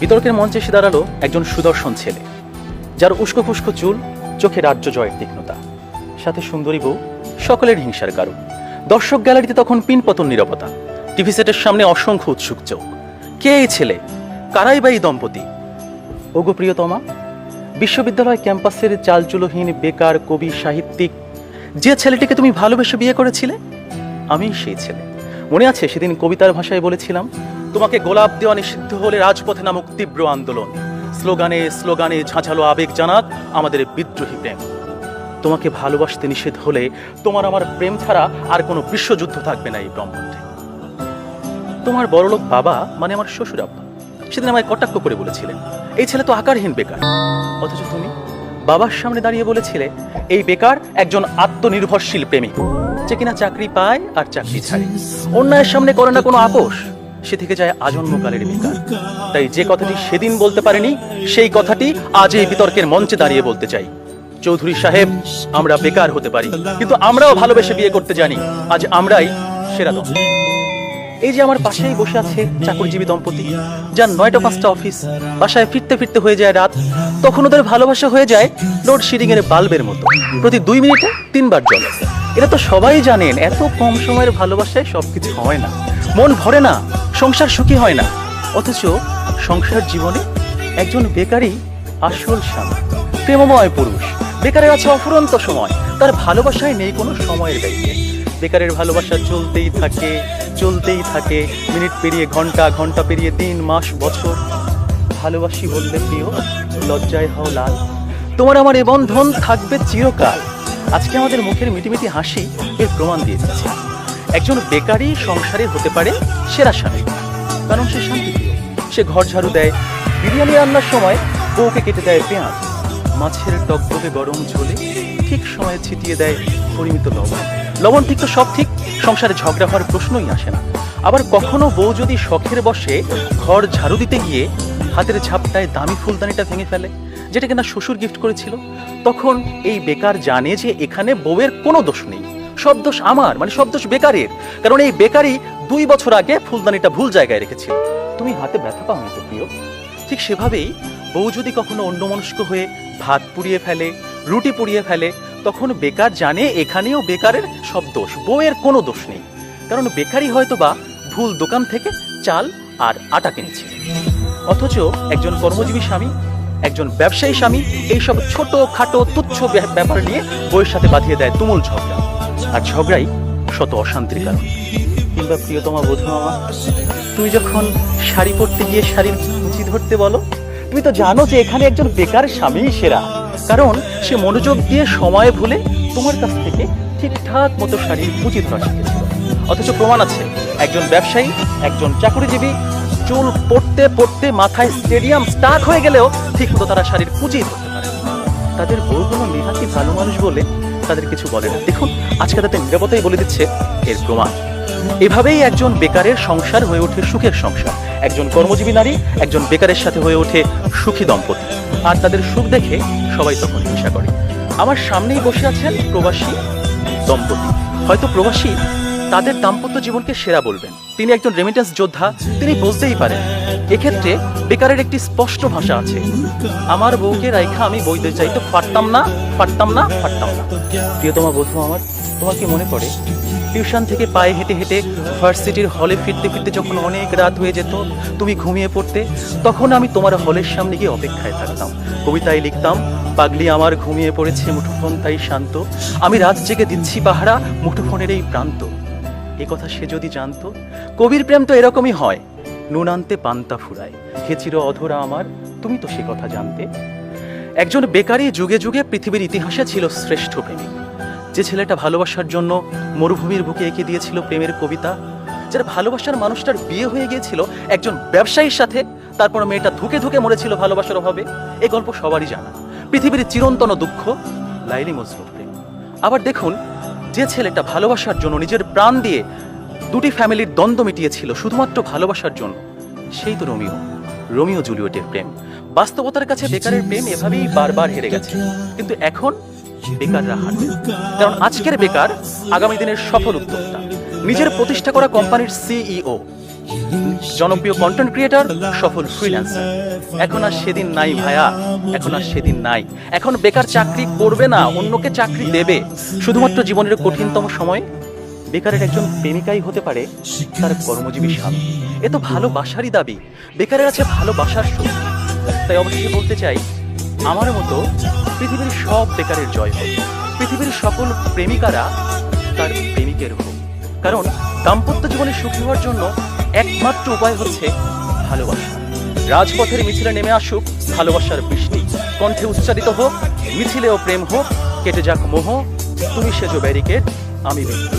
বিতর্কের মঞ্চে এসে দাঁড়ালো একজন সুদর্শন ছেলে, যার উস্কো খুস্কো চুল, চোখে রাজ্য জয়ের তীক্ষ্ণতা, সাথে সুন্দরী বউ, সকলের হিংসার কারণ। দর্শক গ্যালারিতে তখন পিনপতন নীরবতা, টিভি সেটের সামনে অসংখ্য উৎসুক চোখ। কে এই ছেলে? কারাই বা এই দম্পতি? ওগো প্রিয়তমা, বিশ্ববিদ্যালয় ক্যাম্পাসের চালচুলোহীন বেকার কবি সাহিত্যিক যে ছেলেটিকে তুমি ভালোবেসে বিয়ে করেছিলে, আমি সেই ছেলে। মনে আছে সেদিন কবিতার ভাষায় বলেছিলাম, তোমাকে গোলাপ দেওয়া নিষিদ্ধ হলে রাজপথে নামক তীব্র আন্দোলন, স্লোগানে স্লোগানে ঝাঁঝালো আবেগ জানাক আমাদের বিদ্রোহী প্রেম। তোমাকে ভালোবাসতে নিষেধ হলে তোমার আমার প্রেম ছাড়া আর কোনো বিশ্বযুদ্ধ থাকবে না এই ব্রহ্মাণ্ডে। তোমার বড়লোক বাবা মানে আমার শ্বশুর আব্বা সেদিন আমায় কটাক্ষ করে বলেছিলেন, এই ছেলে তো আকারহীন বেকার। অথচ তুমি বাবার সামনে দাঁড়িয়ে বলেছিলে, এই বেকার একজন আত্মনির্ভরশীল প্রেমিক, যে কিনা চাকরি পায় আর চাকরি ছাড়ে, অন্যায়ের সামনে করে না কোনো আপোষ, সে থেকে যায় আজন্মকালের বেকার। তাই যে কথাটি সেদিন বলতে পারেনি, সেই কথাটি আজ এই বিতর্কের মঞ্চে দাঁড়িয়ে বলতে চাই। চৌধুরী সাহেব, আমরা বেকার হতে পারি, কিন্তু আমরাও ভালোবেসে বিয়ে করতে জানি। আজ আমরাই সেরা দল। এই যে আমার পাশেই বসে আছে চাকরিজীবী দম্পতি, যার 9টা 5টা অফিস, বাসায় ফিরতে ফিরতে হয়ে যায় রাত। তখন ওদের ভালোবাসা হয়ে যায় লোডশেডিং এর বাল্বের মতো, প্রতি 2 মিনিটে 3 বার জ্বলে। এটা তো সবাই জানেন, এত কম সময়ের ভালোবাসায় সবকিছু হয় না, মন ভরে না, সংসার সুখী হয় না। অথচ সংসার জীবনে একজন বেকারই আসল স্বামী, প্রেমময় পুরুষ। বেকারের আছে অফুরন্ত সময়, তার ভালোবাসায় নেই কোনো সময়ের ব্যক্তি। বেকারের ভালোবাসা চলতেই থাকে, চলতেই থাকে, মিনিট পেরিয়ে ঘন্টা, ঘন্টা পেরিয়ে দিন, মাস, বছর। ভালোবাসি বললে প্রিয়, লজ্জায় হও লাল, তোমার আমার এ বন্ধন থাকবে চিরকাল। আজকে আমাদের মুখের মিটিমিটি হাসি এর প্রমাণ দিয়ে দিচ্ছে। একজন বেকারই সংসারে হতে পারে সেরা স্বামী, কারণ সে শান্তিপ্রিয়। সে ঘর ঝাড়ু দেয়, বিরিয়ানি রান্নার সময় বউকে কেটে দেয় পেঁয়াজ, মাছের টকবকে গরম ঝোলে ঠিক সময়ে ছিটিয়ে দেয় পরিমিত লবণ। লবণ ঠিক তো সব ঠিক, সংসারে ঝগড়া হওয়ার প্রশ্নই আসে না। আবার কখনো বউ যদি শখের বসে ঘর ঝাড়ু দিতে গিয়ে হাতের ঝাপটায় দামি ফুলদানিটা ভেঙে ফেলে, যেটা কিনা শ্বশুর গিফট করেছিল, তখন এই বেকার জানে যে এখানে বউয়ের কোনো দোষ নেই, সব দোষ আমার, মানে সব দোষ বেকারের। কারণ এই বেকারই 2 বছর আগে ফুলদানিটা ভুল জায়গায় রেখেছিল। তুমি হাতে ব্যথা পাও না তো প্রিয়? ঠিক সেভাবেই বউ যদি কখনো অন্যমনস্ক হয়ে ভাত পুড়িয়ে ফেলে, রুটি পুড়িয়ে ফেলে, তখন বেকার জানে এখানেও বেকারের সব দোষ, বউয়ের কোনো দোষ নেই। কারণ বেকারই হয়তো বা ভুল দোকান থেকে চাল আর আটা কিনেছে। অথচ একজন কর্মজীবী স্বামী, একজন ব্যবসায়ী স্বামী এইসব ছোট খাটো তুচ্ছ ব্যাপার নিয়ে বউয়ের সাথে বাঁধিয়ে দেয় তুমুল ঝগড়া, আর ঝগড়াই শত অশান্তির কারণ। কিংবা প্রিয়তমা বধূ আমার, তুমি যখন শাড়ি পরতে গিয়ে শাড়ির কুচি ধরতে বলো, তুমি তো জানো যে এখানে একজন বেকার স্বামীই সেরা, কারণ সে মনোযোগ দিয়ে সময় ভুলে তোমার কাছ থেকে ঠিকঠাক মতো শাড়ির কুচি ধরা শিখেছিল। অথচ প্রমাণ আছে, একজন ব্যবসায়ী, একজন চাকরিজীবী চুল পড়তে পড়তে মাথায় স্টেডিয়াম স্টাক হয়ে গেলেও ঠিক মতো তারা শাড়ির কুচি ধরতে পারে। তাদের বউগুলো নিহাতি ভালো মানুষ বলে তাদের কিছু বলে না। দেখুন, আজকে তাদের নিরাপত্তাই বলে দিচ্ছে এর প্রমাণ। এভাবেই একজন বেকারের সংসার হয়ে ওঠে সুখের সংসার, একজন কর্মজীবী নারী একজন বেকারের সাথে হয়ে ওঠে সুখী দম্পতি। আর তাদের সুখ দেখে সবাই তখন হিংসা করে। আমার সামনেই বসে আছেন প্রবাসী দম্পতি। হয়তো প্রবাসী তাদের দাম্পত্য জীবনকে সেরা বলবেন। তিনি একজন রেমিটেন্স যোদ্ধা, তিনি বলতেই পারেন। এক্ষেত্রে বেকারের একটি স্পষ্ট ভাষা আছে, আমার বউকে রাইখা আমি বইতে চাইতে পারতাম না, পারতাম না, পারতাম না। প্রিয়তমা বধূ আমার, তোমার কি মনে পড়ে টিউশন থেকে পায়ে হেঁটে হেঁটে ভার্সিটির হলে ফিরতে ফিরতে যখন অনেক রাত হয়ে যেত, তুমি ঘুমিয়ে পড়তে, তখন আমি তোমার হলের সামনে গিয়ে অপেক্ষায় থাকতাম, কবিতায় লিখতাম, পাগলি আমার ঘুমিয়ে পড়েছে মুঠোফোন তাই শান্ত, আমি রাত জেগে দিচ্ছি পাহারা মুঠোফোনের এই প্রান্ত। এ কথা সে যদি জানতো। কবির প্রেম তো এরকমই হয়, নুন আনতে পান্তা ফুরায়, খেচির অধরা আমার, তুমি তো সে কথা জানতে। একজন বেকারি যুগে যুগে পৃথিবীর ইতিহাসে ছিল শ্রেষ্ঠ প্রেমিক, যে ছেলেটা ভালোবাসার জন্য মরুভূমির বুকে এঁকে দিয়েছিল প্রেমের কবিতা, যার ভালোবাসার মানুষটার বিয়ে হয়ে গিয়েছিল একজন ব্যবসায়ীর সাথে, তারপর মেয়েটা ধুকে ধুকে মরেছিল ভালোবাসার অভাবে। এই গল্প সবারই জানা, পৃথিবীর চিরন্তন দুঃখ লাইলি মজনুর প্রেম। আবার দেখুন, যে ছেলেটা ভালোবাসার জন্য নিজের প্রাণ দিয়ে 2টি ফ্যামিলির দ্বন্দ্ব মিটিয়েছিল শুধুমাত্র ভালোবাসার জন্য, সেই তো রোমিও জুলিয়েটের প্রেম। বাস্তবতার কাছে বেকারের প্রেম এভাবেই বারবার হেরে গেছে, কিন্তু এখন বেকাররা হারবে, কারণ আজকের বেকার আগামী দিনের সফল উদ্যোক্তা, নিজের প্রতিষ্ঠা করা কোম্পানির সিইও, জনপ্রিয় কন্টেন্ট ক্রিয়েটর, সফল ফ্রিল্যান্সার। এখন আর সেদিন নাই ভাইয়া, এখন আর সেদিন নাই। এখন বেকার চাকরি করবে না, অন্যকে চাকরি দেবে। শুধুমাত্র জীবনের কঠিনতম সময় বেকারের একজন প্রেমিকাই হতে পারে তার কর্মজীবী স্বামী। এ তো ভালোবাসারই দাবি, বেকারের আছে ভালোবাসার সুখ। তাই অবশেষে বলতে চাই, আমার মতো পৃথিবীর সব বেকারের জয় হোক, পৃথিবীর সকল প্রেমিকারা তার প্রেমিকের হোক। কারণ দাম্পত্য জীবনে সুখী হওয়ার জন্য একমাত্র উপায় হচ্ছে ভালোবাসা। রাজপথের মিছিলে নেমে আসুক ভালোবাসার বৃষ্টি, কণ্ঠে উচ্চারিত হোক মিছিলেও প্রেম হোক, কেটে যাক মোহ, তুমি সেজো ব্যারিকেড, আমি বিন্দু।